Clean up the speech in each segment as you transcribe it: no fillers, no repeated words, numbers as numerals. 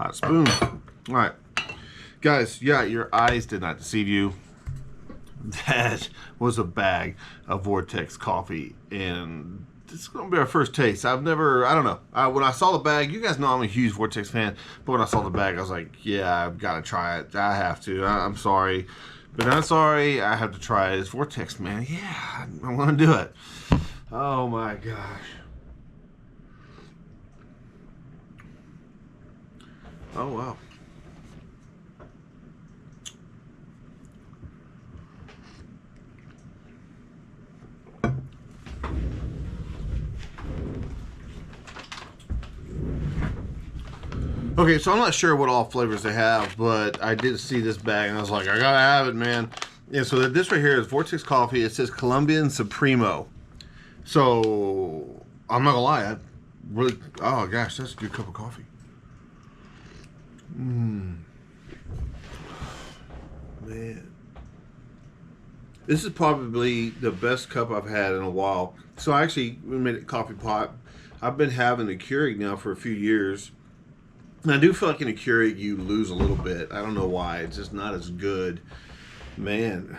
hot spoon. All right, guys. Yeah, your eyes did not deceive you. That was a bag of Vortex coffee, and this is going to be our first taste. I don't know. When I saw the bag, you guys know I'm a huge Vortex fan, but when I saw the bag, I was like, yeah, I've got to try it. I have to. I'm sorry, but not sorry. I have to try it. It's Vortex, man. Yeah, I want to do it. Oh my gosh. Oh wow. Okay, so I'm not sure what all flavors they have, but I did see this bag and I was like, I gotta have it, man. Yeah, so this right here is Vortex Coffee. It says Colombian Supremo. So I'm not gonna lie, I really, oh gosh, that's a good cup of coffee. Man, this is probably the best cup I've had in a while. So I actually made a coffee pot. I've been having a Keurig now for a few years. And I do feel like in a Keurig you lose a little bit. I don't know why. It's just not as good. Man.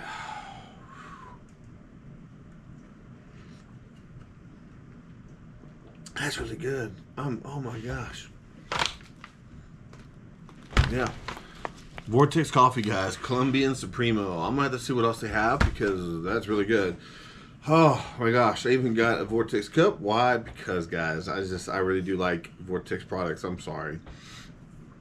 That's really good. Oh my gosh. Yeah. Vortex Coffee, guys. Colombian Supremo. I'm going to have to see what else they have because that's really good. Oh my gosh. I even got a Vortex cup. Why? Because, guys, I really do like Vortex products. I'm sorry.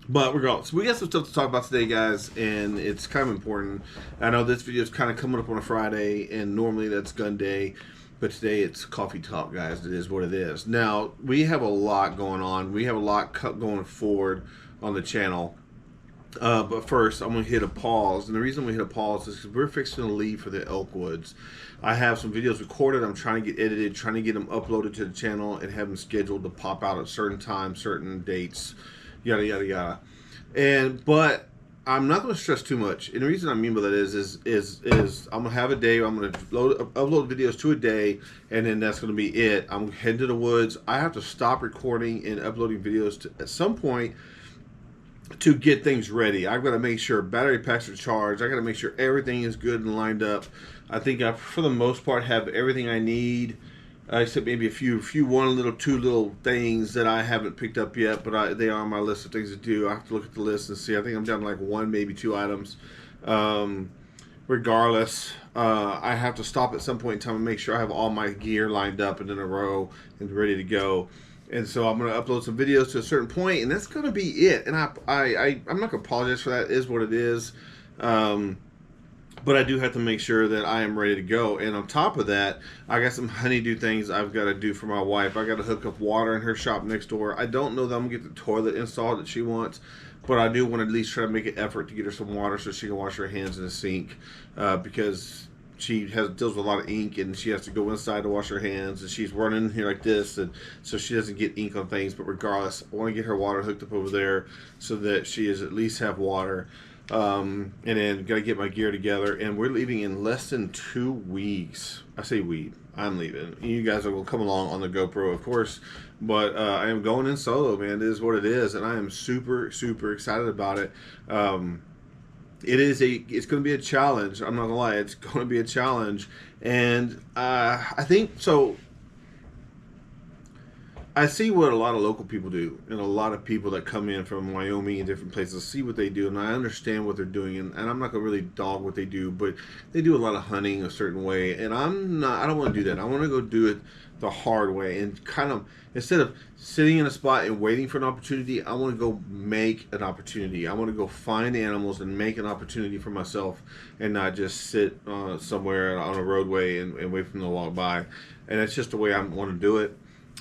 But regardless, we got some stuff to talk about today, guys, and it's kind of important. I know this video is kind of coming up on a Friday, and normally that's gun day, but today it's coffee talk, guys. It is what it is. Now, we have a lot going on. We have a lot going forward on the channel. But first, I'm going to hit a pause, and the reason we hit a pause is because we're fixing to leave for the Elkwoods. I have some videos recorded. I'm trying to get edited, trying to get them uploaded to the channel, and have them scheduled to pop out at certain times, certain dates. Yada yada yada, but I'm not going to stress too much. And the reason I mean by that is I'm going to have a day. I'm going to upload videos to a day, and then that's going to be it. I'm heading to the woods. I have to stop recording and uploading videos at some point to get things ready. I've got to make sure battery packs are charged. I got to make sure everything is good and lined up. I think I, for the most part, have everything I need. Except maybe a few two little things that I haven't picked up yet, but they are on my list of things to do. I have to look at the list and see. I think I'm down to like one, maybe two items. Regardless, I have to stop at some point in time and make sure I have all my gear lined up and in a row and ready to go. And so I'm going to upload some videos to a certain point, and that's going to be it. And I'm not going to apologize for that. It is what it is. But I do have to make sure that I am ready to go. And on top of that, I got some honeydew things I've got to do for my wife. I got to hook up water in her shop next door. I don't know that I'm going to get the toilet installed that she wants, but I do want to at least try to make an effort to get her some water so she can wash her hands in the sink because she deals with a lot of ink and she has to go inside to wash her hands, and she's running here like this, and so she doesn't get ink on things. But regardless, I want to get her water hooked up over there so that she is at least have water. And then got to get my gear together, and we're leaving in less than 2 weeks. I say I'm leaving. You guys are going to come along on the GoPro, of course, but I am going in solo, man. It is what it is, and I am super, super excited about it. It's going to be a challenge. I'm not going to lie. It's going to be a challenge, and I think so. I see what a lot of local people do, and a lot of people that come in from Wyoming and different places see what they do, and I understand what they're doing, and I'm not going to really dog what they do, but they do a lot of hunting a certain way, and I don't want to do that. I want to go do it the hard way, and kind of, instead of sitting in a spot and waiting for an opportunity, I want to go make an opportunity. I want to go find animals and make an opportunity for myself, and not just sit somewhere on a roadway and wait for them to walk by, and that's just the way I want to do it.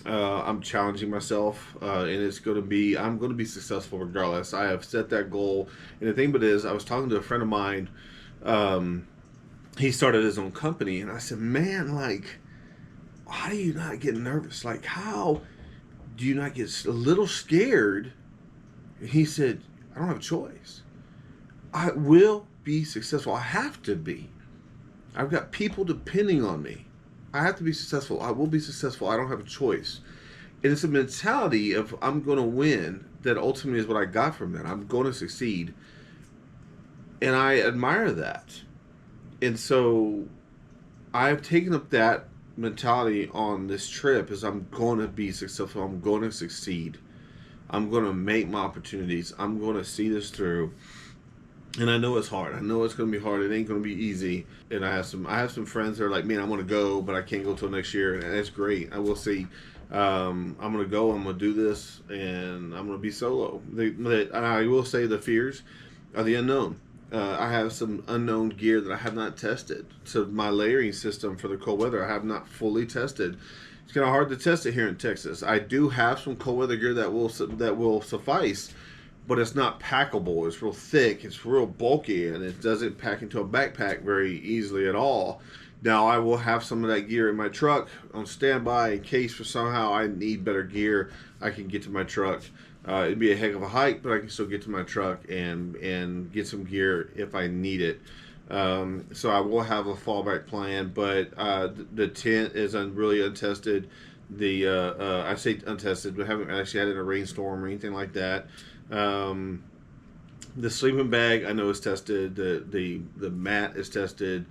I'm challenging myself, and I'm going to be successful regardless. I have set that goal, and the thing is, I was talking to a friend of mine. He started his own company, and I said, man, like, how do you not get nervous? Like, how do you not get a little scared? And he said, I don't have a choice. I will be successful. I have to be. I've got people depending on me. I have to be successful. I will be successful. I don't have a choice. And it's a mentality of I'm going to win that ultimately is what I got from that. I'm going to succeed. And I admire that. And so I've taken up that mentality on this trip is I'm going to be successful. I'm going to succeed. I'm going to make my opportunities. I'm going to see this through. And I know it's hard. I know it's going to be hard. It ain't going to be easy. And I have some friends that are like, man, I want to go, but I can't go till next year. And that's great. I will see. I'm going to go. I'm going to do this, and I'm going to be solo. I will say the fears are the unknown. I have some unknown gear that I have not tested. So my layering system for the cold weather, I have not fully tested. It's kind of hard to test it here in Texas. I do have some cold weather gear that will suffice, but it's not packable. It's real thick. It's real bulky, and it doesn't pack into a backpack very easily at all. Now, I will have some of that gear in my truck on standby in case for somehow I need better gear. I can get to my truck. It'd be a heck of a hike, but I can still get to my truck and get some gear if I need it. So I will have a fallback plan, but the tent is really untested. I say untested, we haven't actually had it in a rainstorm or anything like that. The sleeping bag I know is tested. The mat is tested,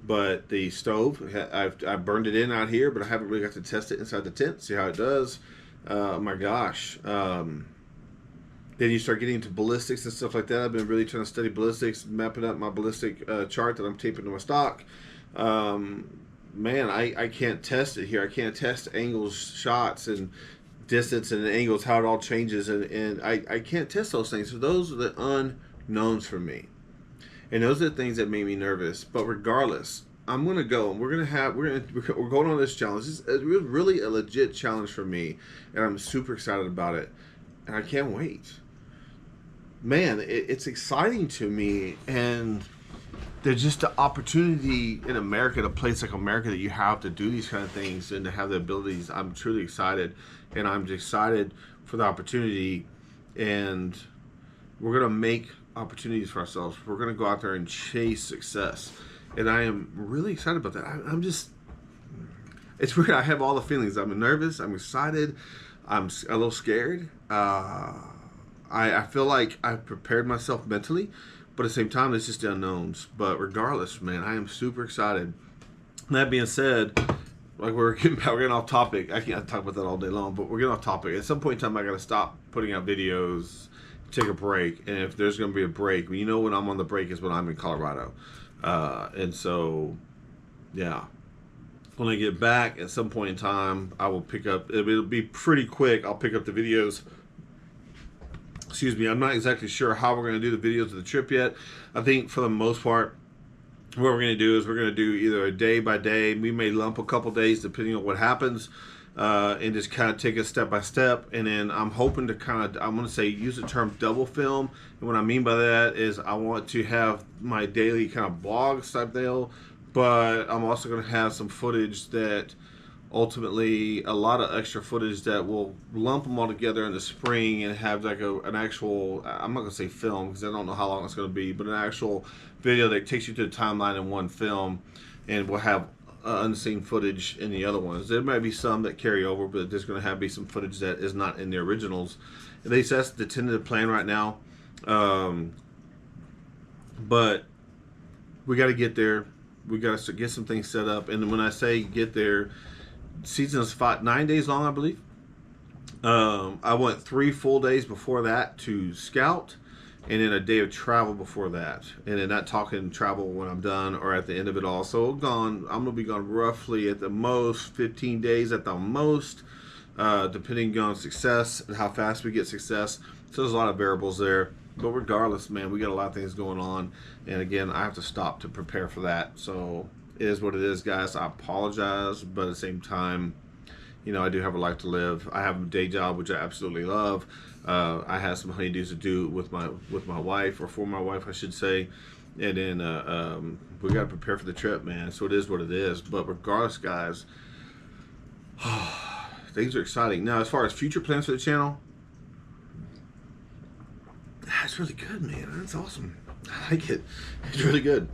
but the stove I burned it in out here, but I haven't really got to test it inside the tent, see how it does. My gosh. Then you start getting into ballistics and stuff like that. I've been really trying to study ballistics, mapping up my ballistic chart that I'm taping to my stock. Man, I can't test it here. I can't test angles, shots, and distance and angles, how it all changes, and I can't test those things. So those are the unknowns for me, and those are the things that make me nervous. But regardless, I'm gonna go, and we're going on this challenge. It's really a legit challenge for me, and I'm super excited about it, and I can't wait. Man, it's exciting to me, and there's just the opportunity in America, in a place like America, that you have to do these kind of things and to have the abilities. I'm truly excited, and I'm just excited for the opportunity, and we're going to make opportunities for ourselves. We're going to go out there and chase success, and I am really excited about that. I'm just, it's weird. I have all the feelings. I'm nervous. I'm excited. I'm a little scared. I feel like I've prepared myself mentally, but at the same time, it's just the unknowns. But regardless, man, I am super excited. That being said, like we're getting off topic. I can't talk about that all day long, but we're getting off topic. At some point in time, I got to stop putting out videos, take a break, and if there's going to be a break, you know, when I'm on the break is when I'm in Colorado, and so, yeah. When I get back at some point in time, I will pick up. It'll be pretty quick. I'll pick up the videos. Excuse me. I'm not exactly sure how we're going to do the videos of the trip yet. I think for the most part, what we're going to do is we're going to do either a day by day. We may lump a couple days depending on what happens, and just kind of take it step by step. And then I'm hoping to I'm going to say use the term double film. And what I mean by that is I want to have my daily kind of blog type deal, but I'm also going to have some footage that ultimately a lot of extra footage that will lump them all together in the spring and have like an actual, I'm not going to say film because I don't know how long it's going to be, but an actual video that takes you to the timeline in one film, and we'll have unseen footage in the other ones. There might be some that carry over, but there's going to be some footage that is not in the originals. At least that's the tentative plan right now. But we got to get there. We got to get some things set up. And when I say get there, season is 9 days long, I believe. I went 3 full days before that to scout, and then a day of travel before that, and then not talking travel when I'm done or at the end of it all. So I'm gonna be gone roughly at the most 15 days at the most, depending on success and how fast we get success. So there's a lot of variables there, but regardless, man, we got a lot of things going on, and again, I have to stop to prepare for that. So it is what it is, guys. I apologize, but at the same time, you know, I do have a life to live. I have a day job, which I absolutely love. I have some honeydews to do with my wife, or for my wife, I should say. And then we got to prepare for the trip, man. So it is what it is. But regardless, guys, things are exciting. Now, as far as future plans for the channel, that's really good, man. That's awesome. I like it. It's really good.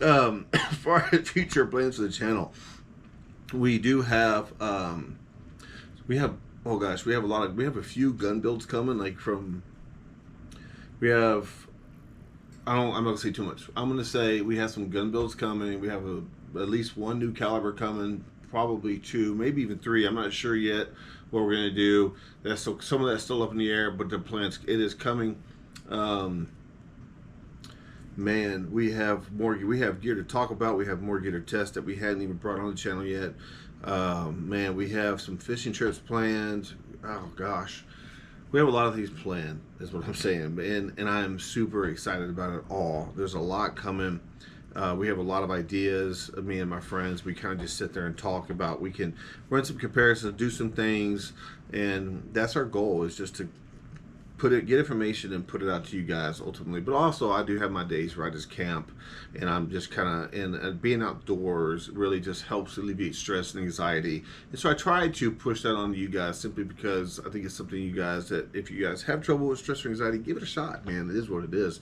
As far as future plans for the channel, we do have oh gosh, we have a few gun builds coming. We have, I'm not gonna say too much. I'm gonna say we have some gun builds coming. We have at least one new caliber coming, probably two, maybe even three. I'm not sure yet what we're gonna do. That's still, some of that's still up in the air, but the plans, it is coming. Um, Man, we have gear to talk about. We have more gear to test that we hadn't even brought on the channel yet. Man, we have some fishing trips planned. Oh gosh, we have a lot of these planned, is what I'm saying, and I am super excited about it all. There's a lot coming. We have a lot of ideas. Me and my friends, we kind of just sit there and talk about. We can run some comparisons, do some things, and that's our goal. Is just to get information and put it out to you guys ultimately. But also, I do have my days where I just camp, and I'm just kind of being outdoors really just helps alleviate stress and anxiety. And so I try to push that on you guys simply because I think it's something you guys, that if you guys have trouble with stress or anxiety, give it a shot, man. It is what it is.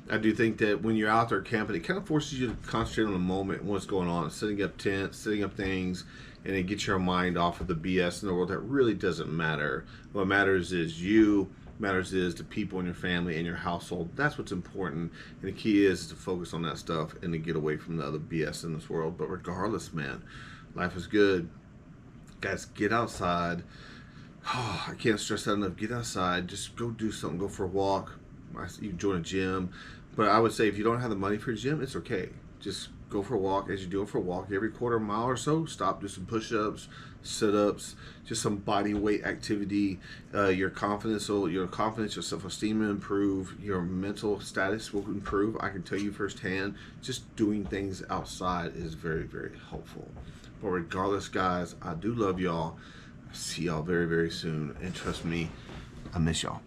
I do think that when you're out there camping, it kind of forces you to concentrate on the moment and what's going on, setting up tents, setting up things, and then get your mind off of the BS in the world that really doesn't matter. What matters is you. Matters is the people in your family and your household. That's what's important, and the key is to focus on that stuff and to get away from the other BS in this world. But regardless, man, life is good, guys. Get outside. Oh, I can't stress that enough. Get outside, just go do something, go for a walk. You join a gym, but I would say if you don't have the money for a gym, it's okay. Just go for a walk. As you do it for a walk, every quarter mile or so, stop, do some push-ups, sit-ups, just some body weight activity. Your confidence, your self-esteem will improve. Your mental status will improve. I can tell you firsthand, just doing things outside is very, very helpful. But regardless, guys, I do love y'all. See y'all very, very soon, and trust me, I miss y'all.